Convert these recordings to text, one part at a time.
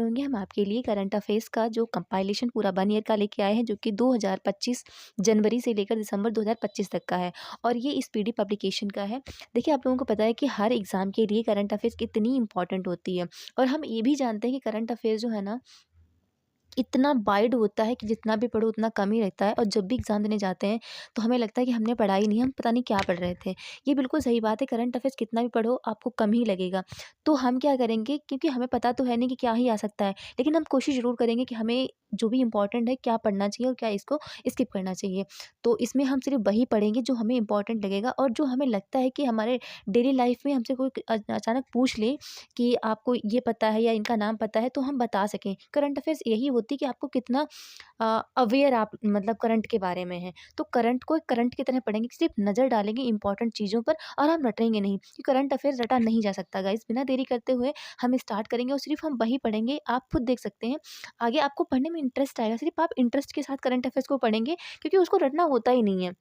होंगे हम आपके लिए करंट अफेयर्स का जो कंपाइलेशन पूरा 1 ईयर का लेके आए हैं, जो कि 2025 जनवरी से लेकर दिसंबर 2025 तक का है और ये इस पीडी पब्लिकेशन का है। देखिए, आप लोगों को पता है कि हर एग्ज़ाम के लिए करंट अफेयर्स कितनी इंपॉर्टेंट होती है और हम ये भी जानते हैं कि करंट अफेयर्स जो है ना, इतना वाइड होता है कि जितना भी पढ़ो उतना कम ही रहता है और जब भी एग्ज़ाम देने जाते हैं तो हमें लगता है कि हमने पढ़ा ही नहीं, हम पता नहीं क्या पढ़ रहे थे। ये बिल्कुल सही बात है, करंट अफ़ेयर्स कितना भी पढ़ो आपको कम ही लगेगा। तो हम क्या करेंगे, क्योंकि हमें पता तो है नहीं कि क्या ही आ सकता है, लेकिन हम कोशिश ज़रूर करेंगे कि हमें जो भी इम्पोर्टेंट है क्या पढ़ना चाहिए और क्या इसको स्किप करना चाहिए। तो इसमें हम सिर्फ़ वही पढ़ेंगे जो हमें इम्पोर्टेंट लगेगा और जो हमें लगता है कि हमारे डेली लाइफ़ में हमसे कोई अचानक पूछ ले कि आपको ये पता है या इनका नाम पता है, तो हम बता सकें। करंट अफ़ेयर्स यही होती है कि आपको कितना अवेयर आप मतलब करंट के बारे में हैं। तो करंट को करंट की तरह पढ़ेंगे, सिर्फ़ नज़र डालेंगे इम्पोर्टेंट चीज़ों पर और हम रटेंगे नहीं, कि करंट अफ़ेयर्स रटा नहीं जा सकता गाइज़। बिना देरी करते हुए हम स्टार्ट करेंगे और सिर्फ़ हम वही पढ़ेंगे। आप खुद देख सकते हैं, आगे आपको पढ़ने में इंटरेस्ट आएगा। सिर्फ़ आप इंटरेस्ट के साथ करंट अफ़ेयर्स को पढ़ेंगे, क्योंकि उसको रटना होता ही नहीं है।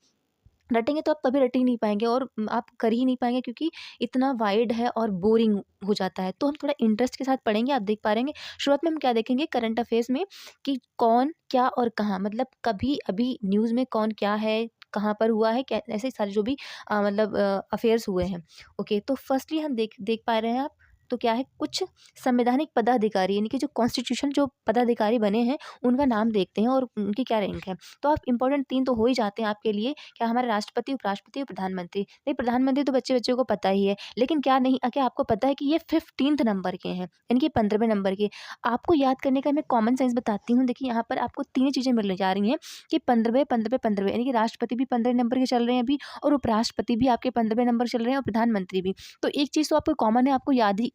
रटेंगे तो आप कभी रट ही नहीं पाएँगे और आप कर ही नहीं पाएँगे, क्योंकि इतना वाइड है और बोरिंग हो जाता है। तो हम थोड़ा इंटरेस्ट के साथ पढ़ेंगे, आप देख पा रहेंगे। शुरुआत में हम क्या देखेंगे करंट अफ़ेयर्स में, कि कौन, क्या और कहाँ, मतलब कभी अभी न्यूज़ में कौन क्या है, कहाँ पर हुआ है, क्या, ऐसे सारे जो भी मतलब अफ़ेयर्स हुए हैं। ओके, तो फर्स्टली हम देख देख पा रहे हैं आप, तो क्या है, कुछ संवैधानिक पदाधिकारी यानी कि जो कॉन्स्टिट्यूशन जो पदाधिकारी बने हैं, उनका नाम देखते हैं और उनकी क्या रैंक है। तो आप इम्पोर्टेंट 3 तो हो ही जाते हैं आपके लिए, क्या हमारे राष्ट्रपति, उपराष्ट्रपति और प्रधानमंत्री। नहीं, प्रधानमंत्री तो बच्चे-बच्चे को पता ही है, लेकिन क्या आपको पता है कि ये 15th नंबर के हैं, यानी कि 15वें नंबर के। आपको याद करने का मैं कॉमन सेंस बताती हूँ। देखिए, यहाँ पर आपको 3 चीज़ें मिलने जा रही हैं, कि 15वें, 15वें, 15वें, यानी कि राष्ट्रपति भी 15वें नंबर के चल रहे हैं अभी और उपराष्ट्रपति भी आपके 15वें नंबर चल रहे हैं और प्रधानमंत्री भी। तो एक चीज़ तो आपको कॉमन है, आपको याद ही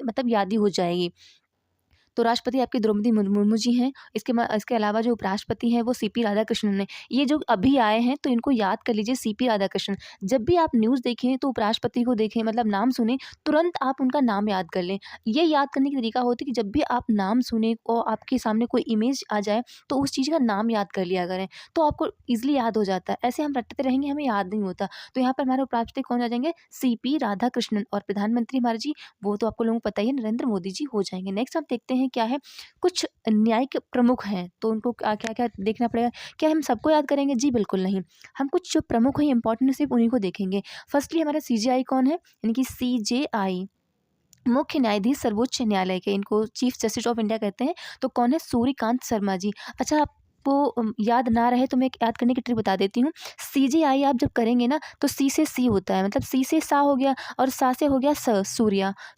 हो जाएगी। तो राष्ट्रपति आपके द्रौपदी मुर्मू जी हैं। इसके अलावा जो उपराष्ट्रपति हैं वो सीपी राधाकृष्णन हैं। ये जो अभी आए हैं तो इनको याद कर लीजिए, सीपी राधाकृष्णन। जब भी आप न्यूज़ देखें तो उपराष्ट्रपति को देखें, मतलब नाम सुनें, तुरंत आप उनका नाम याद कर लें। ये याद करने का तरीका होता है कि जब भी आप नाम सुनें और आपके सामने कोई इमेज आ जाए तो उस चीज़ का नाम याद कर लिया करें, तो आपको ईज़िली याद हो जाता है। ऐसे हम रटते रहेंगे, हमें याद नहीं होता। तो यहाँ पर हमारे उपराष्ट्रपति कौन आ जाएँगे, सीपी राधाकृष्णन, और प्रधानमंत्री हमारे जी, वो तो आपको लोगों को पता ही है, नरेंद्र मोदी जी हो जाएँगे। नेक्स्ट आप देखते हैं क्या है, कुछ न्यायिक प्रमुख हैं, तो उनको क्या-क्या देखना पड़ेगा। क्या हम सबको याद करेंगे? जी बिल्कुल नहीं। हम कुछ जो प्रमुख हैं, इम्पोर्टेंट, सिर्फ़ उन्हीं को देखेंगे। फर्स्टली हमारा सीजेआई कौन है? यानी कि सीजेआई, मुख्य न्यायाधीश सर्वोच्च न्यायालय के, इनको चीफ जस्टिस ऑफ इंडिया कहते हैं। तो कौन है? सूर्यकांत शर्मा जी। अच्छा, आपको याद ना रहे तो मैं एक याद करने की ट्रिक बता देती हूँ। सीजेआई आप जब करेंगे ना तो सी से सी होता है, मतलब सी से सा हो गया और सा से हो गया स,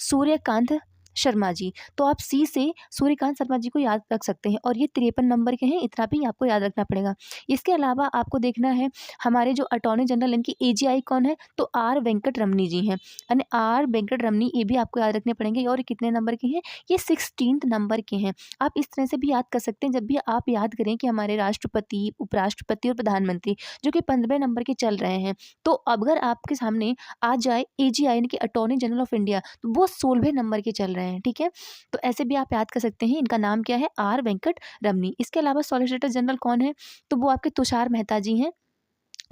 सूर्यकांत शर्मा जी। तो आप सी से सूर्यकांत शर्मा जी को याद रख सकते हैं और ये 53 नंबर के हैं, इतना भी आपको याद रखना पड़ेगा। इसके अलावा आपको देखना है हमारे जो अटॉर्नी जनरल इनकी एजीआई कौन है? तो आर वेंकट रमनी जी हैं, यानी आर वेंकट रमनी, ये भी आपको याद रखने पड़ेंगे और ये कितने नंबर के हैं? ये 16th नंबर के हैं। आप इस तरह से भी याद कर सकते हैं, जब भी आप याद करें कि हमारे राष्ट्रपति, उपराष्ट्रपति और प्रधानमंत्री जो कि 15वें नंबर के चल रहे हैं, तो अगर आपके सामने आ जाए एजीआई यानी कि अटॉर्नी जनरल ऑफ इंडिया, तो वो 16वें नंबर के चल रहे हैं, ठीक है? तो ऐसे भी आप याद कर सकते हैं। इनका नाम क्या है? आर वेंकट रमनी। इसके अलावा सॉलिसिटर जनरल कौन है? तो वो आपके तुषार मेहता जी हैं,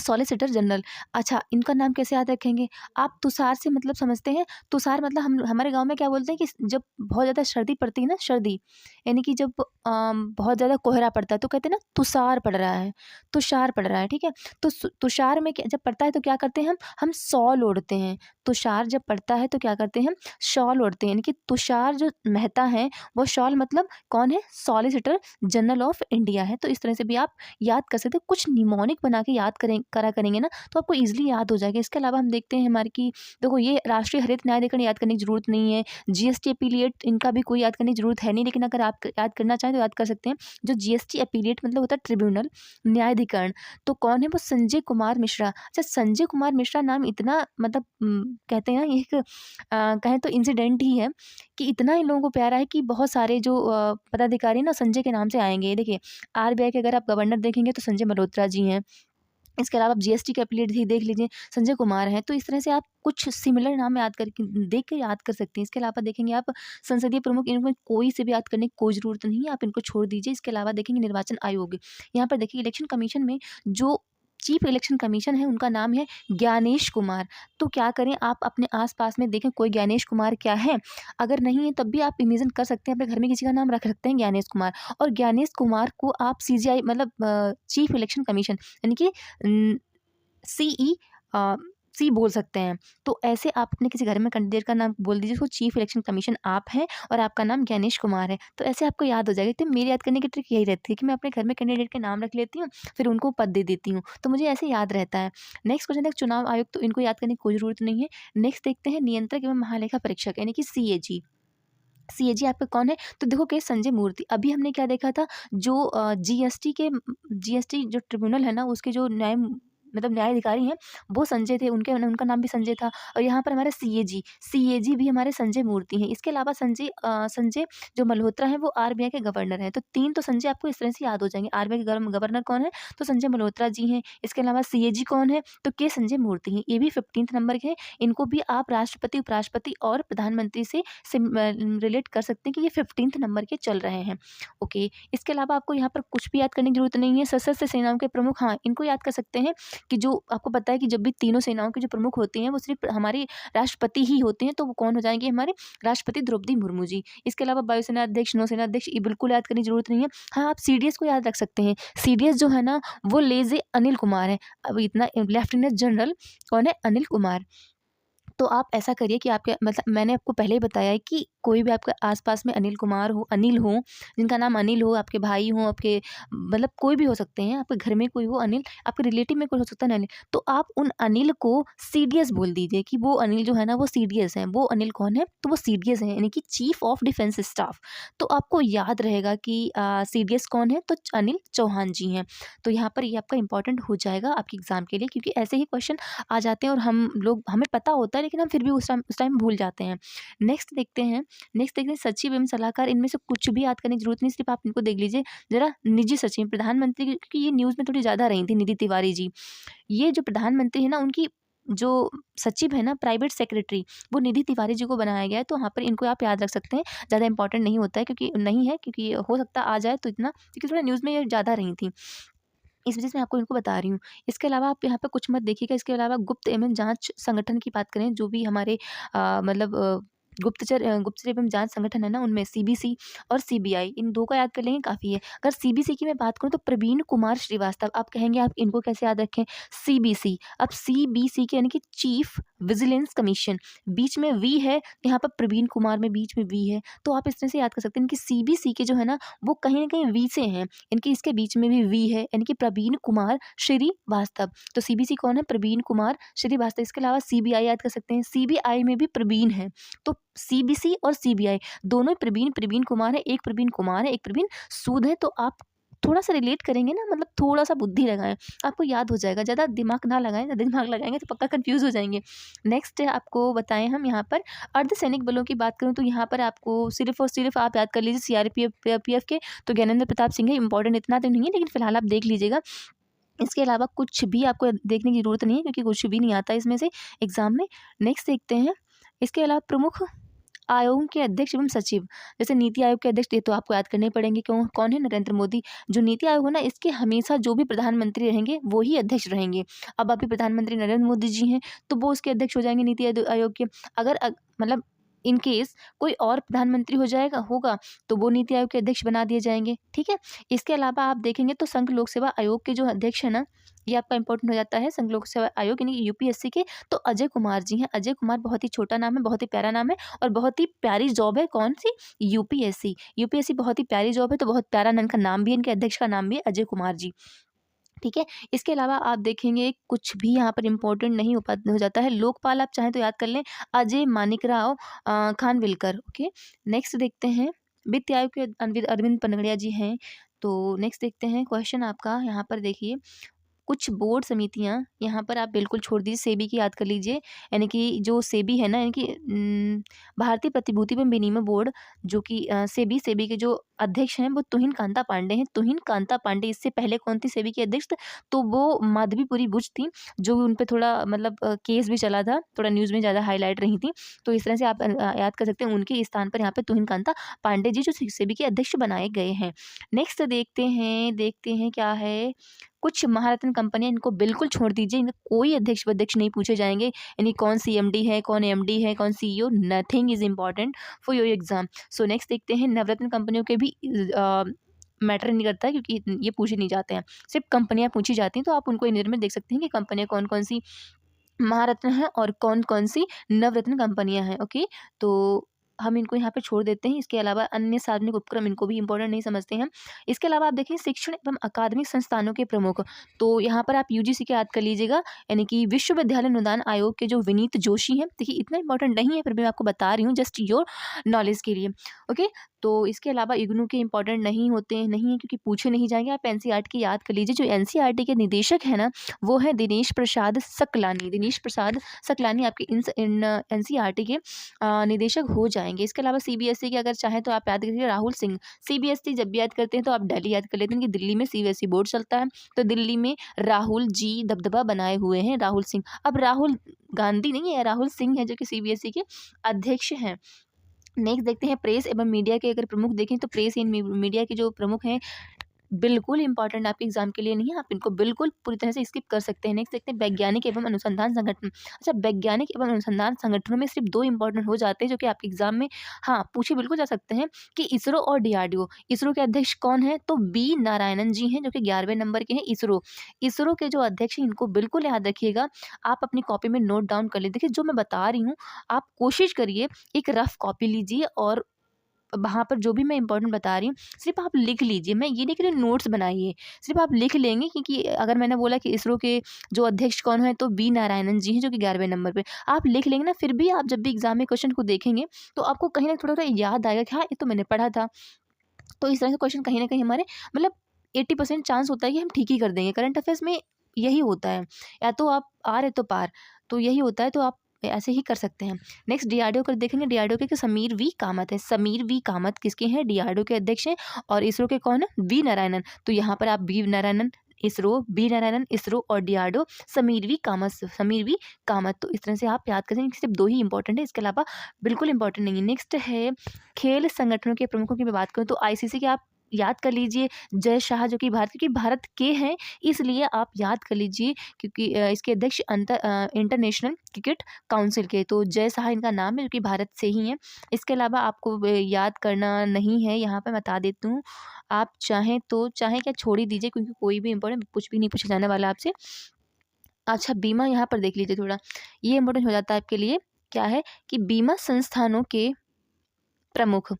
सॉलिसिटर जनरल। अच्छा, इनका नाम कैसे याद रखेंगे? आप तुषार से मतलब समझते हैं, तुषार मतलब हम हमारे गाँव में क्या बोलते हैं कि जब बहुत ज़्यादा सर्दी पड़ती है ना, सर्दी, यानी कि जब बहुत ज़्यादा कोहरा पड़ता है तो कहते हैं ना तुषार पड़ रहा है, तुषार पड़ रहा है, ठीक है? तो तुषार में क्या जब पड़ता है तो क्या करते हैं हम शॉल ओढ़ते हैं। तुषार जब पड़ता है तो क्या करते हैं हम शॉल ओढ़ते हैं, यानी कि तुषार जो मेहता हैं वो शॉल मतलब कौन है? सॉलिसिटर जनरल ऑफ इंडिया है। तो इस तरह से भी आप याद कर सकते हैं। कुछ निमोनिक बना के याद करा करेंगे ना तो आपको ईज़िली याद हो जाएगा। इसके अलावा हम देखते हैं हमारे कि देखो, ये राष्ट्रीय हरित न्यायाधिकरण याद करने की ज़रूरत नहीं है। जीएसटी अपीलिएट इनका भी कोई याद करने की ज़रूरत है नहीं, लेकिन अगर आप याद करना चाहें तो याद कर सकते हैं। जो जीएसटी अपीलिएट मतलब होता है ट्रिब्यूनल, न्यायाधिकरण, तो कौन है? वो संजय कुमार मिश्रा। अच्छा, संजय कुमार मिश्रा नाम इतना मतलब कहते हैं ना, ये एक कहें तो इंसिडेंट ही है कि इतना इन लोगों को प्यारा है कि बहुत सारे जो पदाधिकारी ना संजय के नाम से आएँगे। देखिए, आरबीआई के अगर आप गवर्नर देखेंगे तो संजय मल्होत्रा जी हैं। इसके अलावा आप जीएसटी के एफिलिएट ही देख लीजिए, संजय कुमार हैं। तो इस तरह से आप कुछ सिमिलर नाम याद करके देख के याद कर सकते हैं। इसके अलावा देखेंगे आप संसदीय प्रमुख, इनको कोई से भी याद करने की कोई ज़रूरत नहीं है, आप इनको छोड़ दीजिए। इसके अलावा देखेंगे निर्वाचन आयोग। यहाँ पर देखिए इलेक्शन कमीशन में जो चीफ इलेक्शन कमीशन है उनका नाम है ज्ञानेश कुमार। तो क्या करें, आप अपने आस-पास में देखें कोई ज्ञानेश कुमार क्या है? अगर नहीं है तब भी आप इमेजिन कर सकते हैं, अपने घर में किसी का नाम रख सकते हैं ज्ञानेश कुमार। और ज्ञानेश कुमार को आप सीजीआई मतलब चीफ इलेक्शन कमीशन यानी कि सीई अ, सी बोल सकते हैं। तो ऐसे आप अपने किसी घर में कैंडिडेट का नाम बोल दीजिए, उसको चीफ इलेक्शन कमीशन आप हैं और आपका नाम ज्ञानेश कुमार है। तो ऐसे आपको याद हो जाएगा। तो मेरी याद करने की ट्रिक यही रहती है कि मैं अपने घर में कैंडिडेट के नाम रख लेती हूँ, फिर उनको पद दे देती हूँ। तो मुझे ऐसे याद रहता है। नेक्स्ट क्वेश्चन है चुनाव आयोग, तो इनको याद करने की कोई ज़रूरत नहीं है। नेक्स्ट देखते हैं नियंत्रक एवं महालेखा परीक्षक यानी कि सीएजी। सीएजी आपका कौन है? तो देखो कि संजय मूर्ति। अभी हमने क्या देखा था, जो जीएसटी जो ट्रिब्यूनल है ना, उसके जो मतलब न्यायाधिकारी हैं वो संजय थे, उनके उनका नाम भी संजय था। और यहाँ पर हमारे सीएजी भी हमारे संजय मूर्ति हैं। इसके अलावा संजय जो मल्होत्रा हैं वो आरबीआई के गवर्नर हैं। तो 3 तो संजय आपको इस तरह से याद हो जाएँगे। आरबीआई के गवर्नर कौन है? तो संजय मल्होत्रा जी हैं। इसके अलावा सीएजी कौन है? तो के संजय मूर्ति हैं। ये भी 15th नंबर के हैं। इनको भी आप राष्ट्रपति, उपराष्ट्रपति और प्रधानमंत्री से रिलेट कर सकते हैं कि ये 15th नंबर के चल रहे हैं। ओके, इसके अलावा आपको यहाँ पर कुछ भी याद करने की ज़रूरत नहीं है। सशस्त्र सेनाओं के प्रमुख, हाँ, इनको याद कर सकते हैं कि जो आपको पता है कि जब भी तीनों सेनाओं के जो प्रमुख होते हैं वो सिर्फ हमारी राष्ट्रपति ही होते हैं, तो वो कौन हो जाएँगे? हमारे राष्ट्रपति द्रौपदी मुर्मू जी। इसके अलावा वायुसेना अध्यक्ष, नौसेना अध्यक्ष, ये बिल्कुल याद करने की ज़रूरत नहीं है। हाँ, आप सीडीएस को याद रख सकते हैं। सीडीएस जो है ना वो लेज़े अनिल कुमार है। अब इतना लेफ्टिनेंट जनरल कौन है? अनिल कुमार। तो आप ऐसा करिए कि आपके मतलब मैंने आपको पहले ही बताया है कि कोई भी आपके आस-पास में अनिल हो, जिनका नाम अनिल हो, आपके भाई हों, आपके मतलब कोई भी हो सकते हैं, आपके घर में कोई हो अनिल, आपके रिलेटिव में कोई हो सकता है ना अनिल, तो आप उन अनिल को सीडीएस बोल दीजिए कि वो अनिल जो है ना वो सीडीएस हैं। वो अनिल कौन है? तो वो सीडीएस हैं, यानी कि चीफ ऑफ डिफेंस स्टाफ। तो आपको याद रहेगा कि सीडीएस कौन है? तो अनिल चौहान जी हैं। तो यहाँ पर ये आपका इम्पोर्टेंट हो जाएगा आपके एग्ज़ाम के लिए, क्योंकि ऐसे ही क्वेश्चन आ जाते हैं और हमें पता होता है लेकिन हम फिर भी उस टाइम भूल जाते हैं। नेक्स्ट देखते हैं सचिव एवं सलाहकार। इनमें से कुछ भी याद करने की ज़रूरत नहीं, सिर्फ़ आप इनको देख लीजिए ज़रा। निजी सचिव प्रधानमंत्री की, क्योंकि ये न्यूज़ में थोड़ी ज़्यादा रही थी, निधि तिवारी जी। ये जो प्रधानमंत्री है ना उनकी जो सचिव है ना, प्राइवेट सेक्रेटरी, वो निधि तिवारी जी को बनाया गया है। तो वहाँ पर इनको आप याद रख सकते हैं। ज़्यादा इंपॉर्टेंट नहीं होता है, क्योंकि हो सकता है आ जाए तो इतना, क्योंकि थोड़ा न्यूज़ में ये ज़्यादा रही थी। इस वजह से मैं आपको इनको बता रही हूँ। इसके अलावा आप यहाँ पे कुछ मत देखिएगा। इसके अलावा गुप्त एवं जाँच संगठन की बात करें, जो भी हमारे गुप्तचर एवं जाँच संगठन है ना, उनमें सीबीसी और सीबीआई, इन 2 का याद कर लेंगे काफ़ी है। अगर सीबीसी की मैं बात करूँ तो प्रवीण कुमार श्रीवास्तव। आप कहेंगे आप इनको कैसे याद रखें? सीबीसी, अब सीबीसी के यानी कि चीफ विजिलेंस कमीशन, बीच में वी है, यहाँ पर प्रवीण कुमार में बीच में वी है, तो आप इस तरह से याद कर सकते हैं। इनकी सीबीसी के जो है ना वो कहीं न कहीं वी से हैं। इनके इसके बीच में भी वी है, यानी कि प्रवीण कुमार श्रीवास्तव। तो सीबीसी कौन है? प्रवीण कुमार श्रीवास्तव। इसके अलावा सीबीआई याद कर सकते हैं। सीबीआई में भी प्रवीण है। तो सीबीसी और सीबीआई दोनों प्रवीण कुमार है। एक प्रवीण कुमार है, एक प्रवीण सूद है। तो आप थोड़ा-सा रिलेट करेंगे ना, मतलब थोड़ा-सा बुद्धि लगाएँ, आपको याद हो जाएगा। ज़्यादा दिमाग ना लगाएँ, ज़्यादा दिमाग लगाएँगे तो पक्का कन्फ्यूज़ हो जाएँगे। नेक्स्ट आपको बताएँ हम यहाँ पर अर्धसैनिक बलों की बात करूँ, तो यहाँ पर आपको सिर्फ़ और सिर्फ़ आप याद कर लीजिए सीआरपीएफ पीएफ के, तो ज्ञानेंद्र प्रताप सिंह है। इम्पोर्टेंट इतना तो नहीं है, लेकिन फ़िलहाल आप देख लीजिएगा। इसके अलावा कुछ भी आपको देखने की ज़रूरत नहीं है, क्योंकि कुछ भी नहीं आता इसमें से एग्ज़ाम में। नेक्स्ट देखते हैं। इसके अलावा प्रमुख आयोगों के अध्यक्ष एवं सचिव, जैसे नीति आयोग के अध्यक्ष, ये तो आपको याद करने ही पड़ेंगे। क्यों? कौन है? नरेंद्र मोदी। जो नीति आयोग है ना, इसके हमेशा जो भी प्रधानमंत्री रहेंगे वो ही अध्यक्ष रहेंगे। अब अभी प्रधानमंत्री नरेंद्र मोदी जी हैं, तो वो उसके अध्यक्ष हो जाएंगे नीति आयोग के। अगर मतलब इन केस कोई और प्रधानमंत्री होगा, तो वो नीति आयोग के अध्यक्ष बना दिए जाएंगे। ठीक है। इसके अलावा आप देखेंगे तो संघ लोक सेवा आयोग के जो अध्यक्ष है ना, ये आपका इंपॉर्टेंट हो जाता है। संघ लोक सेवा आयोग यानी कि यूपीएससी के, तो अजय कुमार जी हैं। अजय कुमार बहुत ही छोटा नाम है, बहुत ही प्यारा नाम है और बहुत ही प्यारी जॉब है। कौन सी? यूपीएससी। यूपीएससी बहुत ही प्यारी जॉब है, तो बहुत प्यारा इनका नाम भी है, इनके अध्यक्ष का नाम भी है अजय कुमार जी। ठीक है। इसके अलावा आप देखेंगे कुछ भी यहाँ पर इम्पोर्टेंट नहीं हो जाता है। लोकपाल आप चाहें तो याद कर लें, अजय मानिकराव खानविलकर। ओके। नेक्स्ट देखते हैं। वित्त आयोग के अरविंद पनगड़िया जी हैं। तो नेक्स्ट देखते हैं क्वेश्चन आपका, यहाँ पर देखिए कुछ बोर्ड समितियाँ यहाँ पर आप बिल्कुल छोड़ दीजिए। सेबी की याद कर लीजिए, यानी कि जो सेबी है ना, यानी कि भारतीय प्रतिभूति एवं विनिमय बोर्ड, जो कि सेबी के जो अध्यक्ष हैं वो तुहिन कांता पांडे हैं। तुहिन कांता पांडे, इससे पहले कौन थी सेबी की अध्यक्ष? तो वो माधवीपुरी बुच थी, जो उन पे थोड़ा मतलब केस भी चला था, थोड़ा न्यूज़ में ज़्यादा हाईलाइट रही थी। तो इस तरह से आप याद कर सकते हैं, उनके स्थान पर यहाँ पे तुहिन कांता पांडे जी जो सेबी के अध्यक्ष बनाए गए हैं। नेक्स्ट देखते हैं क्या है। कुछ महारत्न कंपनियाँ, इनको बिल्कुल छोड़ दीजिए, इनका कोई अध्यक्ष-वध्यक्ष नहीं पूछे जाएँगे, यानी कौन सीएमडी है, कौन एमडी है, कौन CEO, nothing is important for your exam. So next देखते हैं, नवरत्न कंपनियों के भी मैटर नहीं करता है, क्योंकि ये पूछे नहीं जाते हैं, सिर्फ कंपनियाँ पूछी जाती हैं। तो आप उनको इन में देख सकते हैं कि कंपनियाँ कौन-कौन सी महारत्न हैं और कौन-कौन सी नवरत्न कंपनियाँ हैं। ओके, तो हम इनको यहाँ पे छोड़ देते हैं। इसके अलावा अन्य सार्वजनिक उपक्रम, इनको भी इम्पोर्टेंट नहीं समझते हैं। इसके अलावा आप देखिए शिक्षण एवं अकादमिक संस्थानों के प्रमुख, तो यहाँ पर आप यूजीसी के याद कर लीजिएगा, यानी कि विश्वविद्यालय अनुदान आयोग के जो विनीत जोशी हैं। देखिए इतना इंपॉर्टेंट नहीं है, फिर भी मैं आपको बता रही हूँ जस्ट योर नॉलेज के लिए। ओके, तो इसके अलावा इग्नू के इंपॉर्टेंट नहीं होते हैं, नहीं है, क्योंकि पूछे नहीं जाएंगे। आप एनसीईआरटी की याद कर लीजिए। जो एनसीईआरटी के निदेशक है ना, वो है दिनेश प्रसाद सकलानी। दिनेश प्रसाद सकलानी आपके इन एनसीईआरटी के निदेशक हो जाएंगे। इसके अलावा सीबीएसई के अगर चाहें तो आप याद करिए राहुल सिंह। सीबीएसई जब भी याद करते हैं तो आप दिल्ली याद कर लेते हैं कि दिल्ली में सीबीएसई बोर्ड चलता है, तो दिल्ली में राहुल जी दबदबा बनाए हुए हैं, राहुल सिंह। अब राहुल गांधी नहीं है, राहुल सिंह है जो कि सीबीएसई के अध्यक्ष हैं। नेक्स्ट देखते हैं प्रेस एवं मीडिया के अगर प्रमुख देखें, तो प्रेस एंड मीडिया के जो प्रमुख हैं, बिल्कुल इंपॉर्टेंट आपके एग्जाम के लिए नहीं है, आप इनको बिल्कुल पूरी तरह से स्किप कर सकते हैं। नेक्स्ट देखते हैं वैज्ञानिक एवं अनुसंधान संगठन। अच्छा, वैज्ञानिक एवं अनुसंधान संगठनों में सिर्फ दो इंपॉर्टेंट हो जाते हैं, जो कि आपके एग्जाम में हाँ पूछे बिल्कुल जा सकते हैं, कि इसरो और डीआरडीओ। इसरो के अध्यक्ष कौन है? तो बी नारायणन जी हैं, जो कि 11वें नंबर के हैं। इसरो इसरो के जो अध्यक्ष हैं, इनको बिल्कुल याद रखिएगा। आप अपनी कॉपी में नोट डाउन कर लीजिए। देखिए जो मैं बता रही हूँ, आप कोशिश करिए एक रफ कॉपी लीजिए, और वहाँ पर जो भी मैं इंपॉर्टेंट बता रही हूँ सिर्फ आप लिख लीजिए। मैं ये नहीं कह रही नोट्स बनाइए, सिर्फ आप लिख लेंगे, क्योंकि अगर मैंने बोला कि इसरो के जो अध्यक्ष कौन है, तो बी नारायणन जी हैं, जो कि 11वें नंबर पे। आप लिख लेंगे ना, फिर भी आप जब भी एग्जाम में क्वेश्चन को देखेंगे तो आपको कहीं ना थोड़ा-थोड़ा याद आएगा कि हाँ ये तो मैंने पढ़ा था। तो इस तरह से क्वेश्चन कहीं न कहीं हमारे मतलब 80% चांस होता है कि हम ठीक ही कर देंगे। करंट अफेयर्स में यही होता है, या तो आप आर है तो पार, तो यही होता है, तो आप ऐसे ही कर सकते हैं। नेक्स्ट डीआरडीओ का देखेंगे, डीआरडीओ के समीर वी कामत है। समीर वी कामत किसके हैं? डीआरडीओ के अध्यक्ष हैं। और इसरो के कौन है? वी नारायणन। तो यहाँ पर आप बी नारायणन इसरो, बी नारायणन इसरो, और डीआरडीओ समीर वी कामत। तो इस तरह से आप याद करें, सिर्फ दो ही इंपॉर्टेंट है, इसके अलावा बिल्कुल इंपॉर्टेंट नहीं है। नेक्स्ट है खेल संगठनों के प्रमुखों की मैं बात करूँ, तो आईसीसी के आप याद कर लीजिए जय शाह, जो कि भारत के हैं, इसलिए आप याद कर लीजिए, क्योंकि इसके अध्यक्ष इंटरनेशनल क्रिकेट काउंसिल के, तो जय शाह इनका नाम है, जो कि भारत से ही हैं। इसके अलावा आपको याद करना नहीं है, यहाँ पे मैं बता देती हूँ। आप चाहें तो चाहें क्या छोड़ ही दीजिए, क्योंकि कोई भी इंपॉर्टेंट कुछ भी नहीं पूछा जाने वाला आपसे। अच्छा, बीमा यहाँ पर देख लीजिए थोड़ा, ये इंपॉर्टेंट हो जाता है आपके लिए। क्या है कि बीमा संस्थानों के प्रमुख,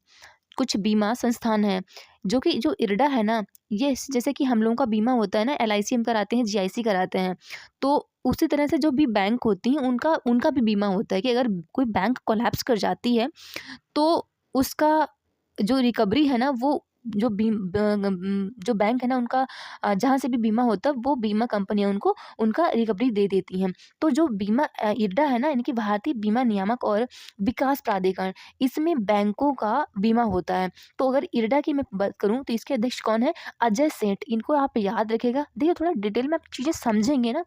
कुछ बीमा संस्थान हैं, जो कि जो इरडा है ना, ये जैसे कि हम लोगों का बीमा होता है ना, एलआईसी हम कराते हैं, जीआईसी कराते हैं, तो उसी तरह से जो भी बैंक होती हैं, उनका उनका भी बीमा होता है, कि अगर कोई बैंक कोलैप्स कर जाती है, तो उसका जो रिकवरी है ना, वो जो बैंक है ना उनका, जहाँ से भी बीमा होता है, वो बीमा कंपनियाँ उनको उनका रिकवरी दे देती हैं। तो जो बीमा इरडा है ना, यानी कि भारतीय बीमा नियामक और विकास प्राधिकरण, इसमें बैंकों का बीमा होता है। तो अगर इरडा की मैं बात करूँ, तो इसके अध्यक्ष कौन है? अजय सेठ। इनको आप याद रखिएगा। देखिए थोड़ा डिटेल में आप चीज़ें समझेंगे ना,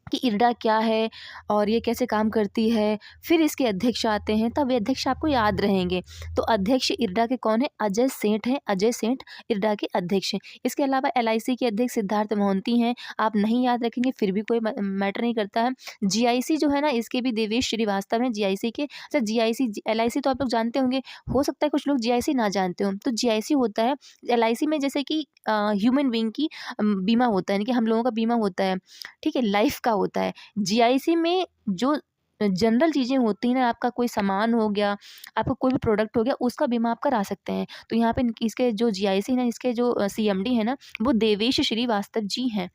कि इरडा क्या है और ये कैसे काम करती है, फिर इसके अध्यक्ष आते हैं, तब ये अध्यक्ष आपको याद रहेंगे। तो अध्यक्ष इरडा के कौन है? अजय सेठ हैं। अजय सेठ इरडा के अध्यक्ष हैं। इसके अलावा एलआईसी के अध्यक्ष सिद्धार्थ मोहंती हैं। आप नहीं याद रखेंगे फिर भी कोई मैटर नहीं करता है। जीआईसी जो है ना, इसके भी देवेश श्रीवास्तव हैं, जीआईसी के। अच्छा, जीआईसी एलआईसी तो आप लोग जानते होंगे, हो सकता है कुछ लोग जीआईसी ना जानते हो। तो जीआईसी होता है एलआईसी में, जैसे कि ह्यूमन बीइंग की बीमा होता है, यानी कि हम लोगों का बीमा होता है, ठीक है, लाइफ का होता है। जीआईसी में जो जनरल चीज़ें होती हैं ना, आपका कोई सामान हो गया, आपका कोई भी प्रोडक्ट हो गया, उसका बीमा आप करा सकते हैं। तो यहाँ पे इसके जो जीआईसी ना, इसके जो सीएमडी है ना, वो देवेश श्रीवास्तव जी हैं।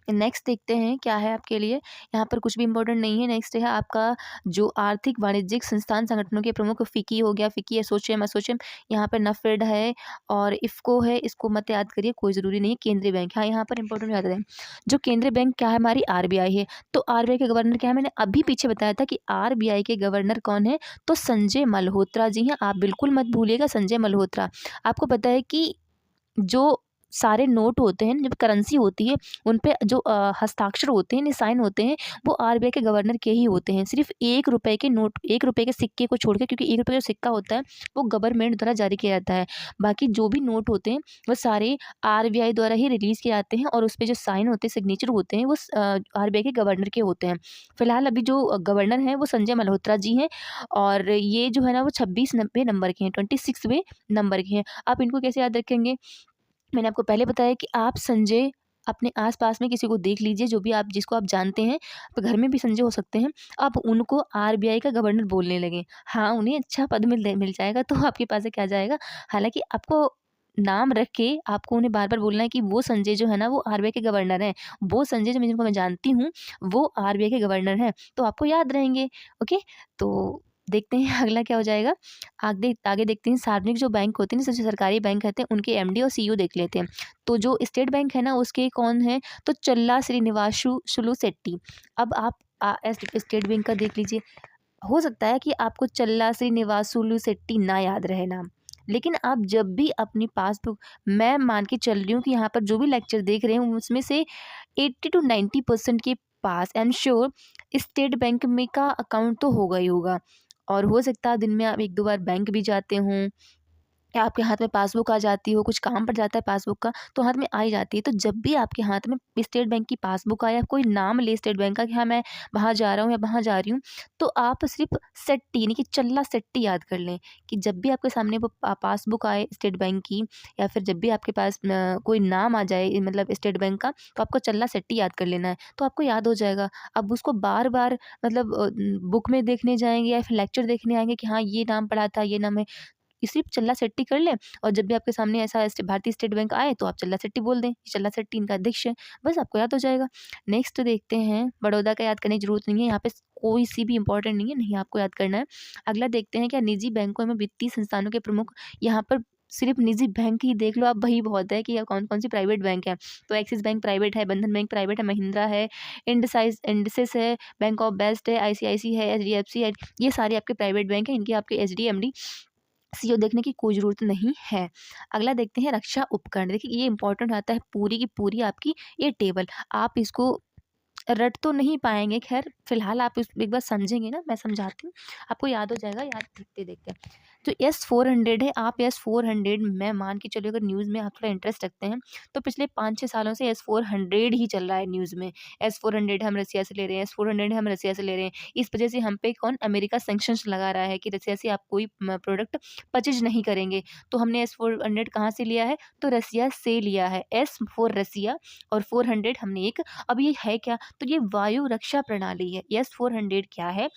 नेक्स्ट देखते हैं क्या है आपके लिए, यहाँ पर कुछ भी इम्पोर्टेंट नहीं है। नेक्स्ट है आपका जो आर्थिक वाणिज्यिक संस्थान संगठनों के प्रमुख, फ़िक्की हो गया, फ़िक्की, एसोचैम, एसोचैम, यहाँ पर नफ़ेड है और इफ़को है, इसको मत याद करिए, कोई ज़रूरी नहीं है। केंद्रीय बैंक, हाँ, यहाँ पर इम्पोर्टेंट याद रहे। जो केंद्रीय बैंक क्या है, हमारी आरबीआई है। तो आरबीआई के गवर्नर क्या है, मैंने अभी पीछे बताया था कि आरबीआई के गवर्नर कौन है, तो संजय मल्होत्रा जी हैं। आप बिल्कुल मत भूलिएगा संजय मल्होत्रा। आपको पता है कि जो सारे नोट होते हैं, जब करेंसी होती है, उन पे जो हस्ताक्षर होते हैं, साइन होते हैं, वो आरबीआई के गवर्नर के ही होते हैं। सिर्फ़ ₹1 के नोट, ₹1 के सिक्के को छोड़ के, क्योंकि ₹1 का जो सिक्का होता है, वो गवर्नमेंट द्वारा जारी किया जाता है। बाकी जो भी नोट होते हैं, वो सारे आरबीआई द्वारा ही रिलीज़ किए जाते हैं और उसपे जो साइन होते हैं, सिग्नेचर होते हैं, वो आरबीआई के गवर्नर के होते हैं। फ़िलहाल अभी जो गवर्नर हैं, वो संजय मल्होत्रा जी हैं और ये जो है ना, वो 26वें नंबर के हैं, 26वें नंबर के हैं। आप इनको कैसे याद रखेंगे? मैंने आपको पहले बताया कि आप संजय अपने आस-पास में किसी को देख लीजिए, जो भी आप जिसको आप जानते हैं, तो घर में भी संजय हो सकते हैं, आप उनको आरबीआई का गवर्नर बोलने लगें। हाँ, उन्हें अच्छा पद मिल जाएगा तो आपके पास से क्या जाएगा, हालाँकि आपको नाम रख के आपको उन्हें बार-बार बोलना है कि वो संजय जो है ना, वो आरबीआई के गवर्नर हैं। वो संजय जो जिनको मैं जानती हूँ, वो आरबीआई के गवर्नर हैं, तो आपको याद रहेंगे। ओके? तो देखते हैं अगला क्या हो जाएगा। आगे आगे देखते हैं, सार्वजनिक जो बैंक होते हैं ना, जो सरकारी बैंक रहते हैं, उनके एमडी और सीईओ देख लेते हैं। तो जो स्टेट बैंक है ना, उसके कौन है, तो चल्ला श्रीनिवासु सुलु शेट्टी। अब आप स्टेट बैंक का देख लीजिए। हो सकता है कि आपको चल्ला श्रीनिवासुलु शेट्टी ना याद रहे नाम, लेकिन आप जब भी अपनी पासबुक, मैं मान के चल रही हूँ कि यहाँ पर जो भी लेक्चर देख रहे हैं, उसमें से 80 टू 90% के पास I am sure State Bank में का अकाउंट तो होगा ही होगा। और हो सकता है दिन में आप 1-2 बार बैंक भी जाते हों, या आपके हाथ में पासबुक आ जाती हो, कुछ काम पड़ जाता है पासबुक का, तो हाथ में आ ही जाती है। तो जब भी आपके हाथ में स्टेट बैंक की पासबुक आए, या कोई नाम ले स्टेट बैंक का कि हाँ, मैं वहाँ जा रहा हूँ या वहाँ जा रही हूँ, तो आप सिर्फ़ सेट्टी यानी कि चल्ला सेट्टी याद कर लें कि जब भी आपके सामने वो पासबुक आए स्टेट बैंक की, या फिर जब भी आपके पास कोई नाम आ जाए मतलब स्टेट बैंक का, तो आपको चल्ला सेट्टी याद कर लेना है, तो आपको याद हो जाएगा। अब उसको बार-बार मतलब बुक में देखने जाएँगे या फिर लेक्चर देखने आएँगे कि हाँ, ये नाम पढ़ा था, ये नाम है, सिर्फ चल्ला सेट्टी कर लें और जब भी आपके सामने ऐसा भारतीय स्टेट बैंक आए तो आप चल्ला सेट्टी बोल दें, चल्ला सेट्टी इनका अध्यक्ष है, बस आपको याद हो जाएगा। नेक्स्ट देखते हैं, बड़ौदा का याद करने की ज़रूरत नहीं है, यहाँ पे कोई सी भी इम्पोर्टेंट नहीं है, नहीं आपको याद करना है। अगला देखते हैं, क्या निजी बैंकों में वित्तीय संस्थानों के प्रमुख, यहाँ पर सिर्फ निजी बैंक ही देख लो आप, वही बहुत है कि कौन-कौन सी प्राइवेट बैंक है। तो एक्सिस बैंक प्राइवेट है, बंधन बैंक प्राइवेट है, महिंद्रा है, इंडसिस है, बैंक ऑफ वेस्ट है, आईसीआईसी है, एचडीएफसी है, ये सारे आपके प्राइवेट बैंक हैं, इनके आपके एचडी, एमडी, सीओ देखने की कोई ज़रूरत नहीं है। अगला देखते हैं रक्षा उपकरण। देखिए ये इम्पोर्टेंट आता है, पूरी की पूरी आपकी ये टेबल। आप इसको रट तो नहीं पाएँगे, ख़ैर फ़िलहाल आप इस एक बार समझेंगे ना, मैं समझाती हूँ, आपको याद हो जाएगा, याद देखते-देखते। जो एस-400 है, आप एस-400, मैं मान के चलिए, अगर न्यूज़ में आप थोड़ा इंटरेस्ट रखते हैं, तो पिछले 5-6 सालों से एस-400 ही चल रहा है न्यूज़ में। एस-400 हम रसिया से ले रहे हैं, एस-400 हम रसिया से ले रहे हैं। इस वजह से हम पे कौन, अमेरिका सैंक्शंस लगा रहा है कि रसिया से आप कोई प्रोडक्ट परचेज़ नहीं करेंगे। तो हमने एस-400 कहाँ से लिया है, तो रसिया से लिया है। एस फॉर रसिया और 400 हमने एक, अब ये है क्या, तो ये वायु रक्षा प्रणाली है। एस-400 क्या है,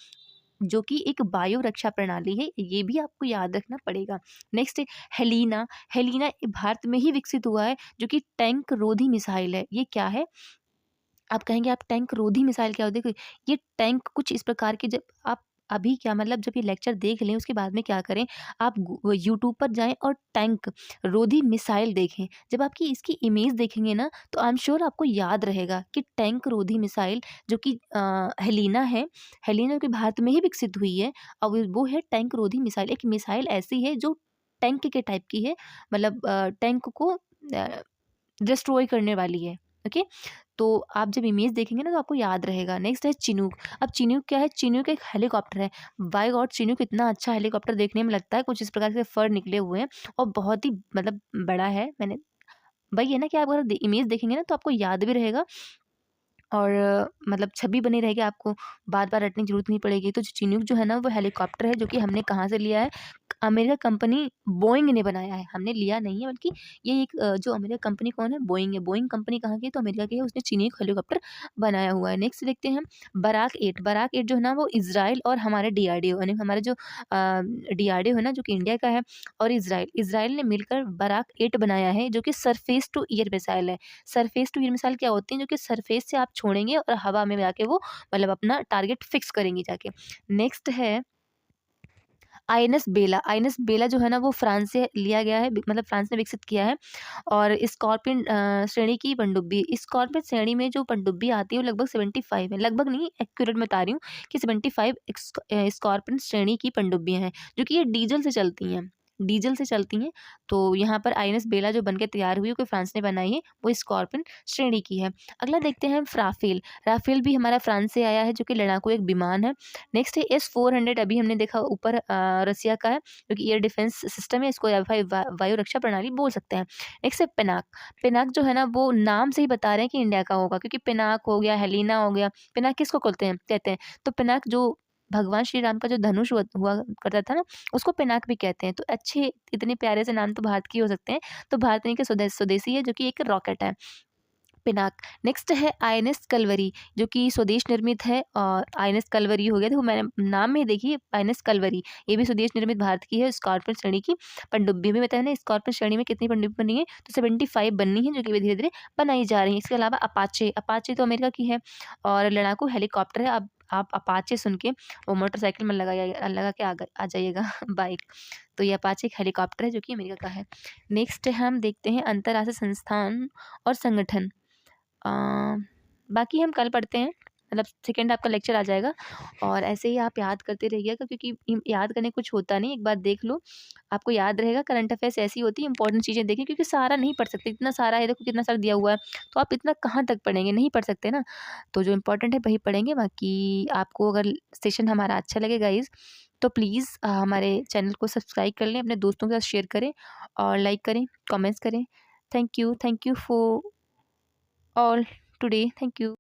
जो कि एक वायु रक्षा प्रणाली है, ये भी आपको याद रखना पड़ेगा। नेक्स्ट है हेलिना। हेलिना भारत में ही विकसित हुआ है, जो कि टैंक रोधी मिसाइल है। ये क्या है, आप कहेंगे आप टैंक रोधी मिसाइल क्या होती है? देखो, ये टैंक कुछ इस प्रकार के, जब आप अभी क्या मतलब जब ये लेक्चर देख लें उसके बाद में क्या करें, आप यूट्यूब पर जाएं और टैंक रोधी मिसाइल देखें। जब आपकी इसकी इमेज देखेंगे ना, तो आई एम श्योर आपको याद रहेगा कि टैंक रोधी मिसाइल जो कि हेलिना है, हेलिना की भारत में ही विकसित हुई है। और वो है टैंक रोधी मिसाइल। एक मिसाइल ऐसी है जो टैंक के टाइप की है, मतलब टैंक को डिस्ट्रॉय करने वाली है। ओके, तो आप जब इमेज देखेंगे ना, तो आपको याद रहेगा। नेक्स्ट है चिनूक। अब चिनूक क्या है, चिनूक एक हेलीकॉप्टर है। बाय गॉड, चिनूक इतना अच्छा हेलीकॉप्टर, देखने में लगता है कुछ इस प्रकार से फर निकले हुए हैं और बहुत ही मतलब बड़ा है। मैंने वही है ना कि आप अगर इमेज देखेंगे ना, तो आपको याद भी रहेगा और मतलब छवि बनी रहेगी, आपको बार-बार रटने की ज़रूरत नहीं पड़ेगी। तो जो चिनूक जो है ना वो हेलीकॉप्टर है, जो कि हमने कहाँ से लिया है, अमेरिका कंपनी बोइंग ने बनाया है। हमने लिया नहीं है, बल्कि ये एक जो अमेरिका कंपनी कौन है? बोइंग है। बोइंग कंपनी कहाँ की है? तो अमेरिका की है, उसने चिनूक हेलीकॉप्टर बनाया हुआ है। नेक्स्ट देखते हैं हम बराक 8। बराक 8 जो है ना वो इज़राइल और हमारे डीआरडीओ यानी हमारे जो डीआरडीओ है ना, जो कि इंडिया का है, और इज़राइल ने मिलकर बराक 8 बनाया है, जो कि सरफेस टू एयर मिसाइल है। सरफेस टू एयर मिसाइल क्या होती है? जो कि सरफेस से आप छोड़ेंगे और हवा में जाके वो मतलब अपना टारगेट फिक्स करेंगी जाके। नेक्स्ट है आईएनएस बेला। आईएनएस बेला जो है ना वो फ्रांस से लिया गया है, मतलब फ्रांस ने विकसित किया है। और स्कॉर्पियन श्रेणी की पनडुब्बी, स्कॉर्पियन श्रेणी में जो पनडुब्बी आती है वो लगभग 75 है, लगभग नहीं एक्यूरेट मैं बता रही हूँ कि 75 स्कॉर्पियन श्रेणी की पनडुब्बियाँ हैं, जो कि ये डीजल से चलती हैं, डीजल से चलती हैं। तो यहाँ पर आईएनएस बेला जो बनकर तैयार हुई है, वो फ्रांस ने बनाई है, वो स्कॉर्पियन श्रेणी की है। अगला देखते हैं हम राफेल। राफेल भी हमारा फ्रांस से आया है, जो कि लड़ाकू एक विमान है। नेक्स्ट है S-400, अभी हमने देखा ऊपर रसिया का है, जो कि एयर डिफेंस सिस्टम है, इसको वायु रक्षा प्रणाली बोल सकते हैं। नेक्स्ट है पिनाक। पिनाक जो है ना वो नाम से ही बता रहे हैं कि इंडिया का होगा, क्योंकि पिनाक हो गया, हेलिना हो गया। पिनाक किसको कहते हैं? तो पिनाक जो भगवान श्री राम का जो धनुष हुआ करता था ना, उसको पिनाक भी कहते हैं। तो अच्छे इतने प्यारे से नाम तो भारत के ही हो सकते हैं। तो भारत नहीं के स्वदेशी है, जो कि एक रॉकेट है। पिनाक। नेक्स्ट है आईएनएस कलवरी, जो कि स्वदेश निर्मित है। और आईएनएस कलवरी हो गया, देखो मैंने नाम में ही देखिए आईएनएस कलवरी, ये भी स्वदेश निर्मित भारत की है, स्कॉर्पियन श्रेणी की पनडुब्बी भी बताया ना। स्कॉर्पियन श्रेणी में कितनी पनडुब्बी बनी है? तो 75 बननी है, जो कि धीरे धीरे बनाई जा रही है। इसके अलावा अपाचे, अपाचे तो अमेरिका की है। और लड़ाकू हेलीकॉप्टर है। अब आप अपाचे सुन के वो मोटरसाइकिल में लगा के आ जाइएगा बाइक। तो ये अपाचे एक हेलीकॉप्टर है, जो कि अमेरिका का है। नेक्स्ट हम देखते हैं अंतर्राष्ट्रीय संस्थान और संगठन। अ, बाकी हम कल पढ़ते हैं, मतलब सेकंड आपका लेक्चर आ जाएगा। और ऐसे ही आप याद करते रहिएगा, क्योंकि याद करने कुछ होता नहीं, एक बार देख लो आपको याद रहेगा। करंट अफेयर्स ऐसी होती है, इंपॉर्टेंट चीज़ें देखें, क्योंकि सारा नहीं पढ़ सकते, इतना सारा है, देखो कितना सारा दिया हुआ है, तो आप इतना कहाँ तक पढ़ेंगे, नहीं पढ़ सकते ना। तो जो इंपॉर्टेंट है वही पढ़ेंगे। बाकी आपको अगर सेशन हमारा अच्छा लगे गाइज़, तो प्लीज़ हमारे चैनल को सब्सक्राइब कर लें, अपने दोस्तों के साथ शेयर करें और लाइक करें, कमेंट्स करें। Thank you for all today. Thank you.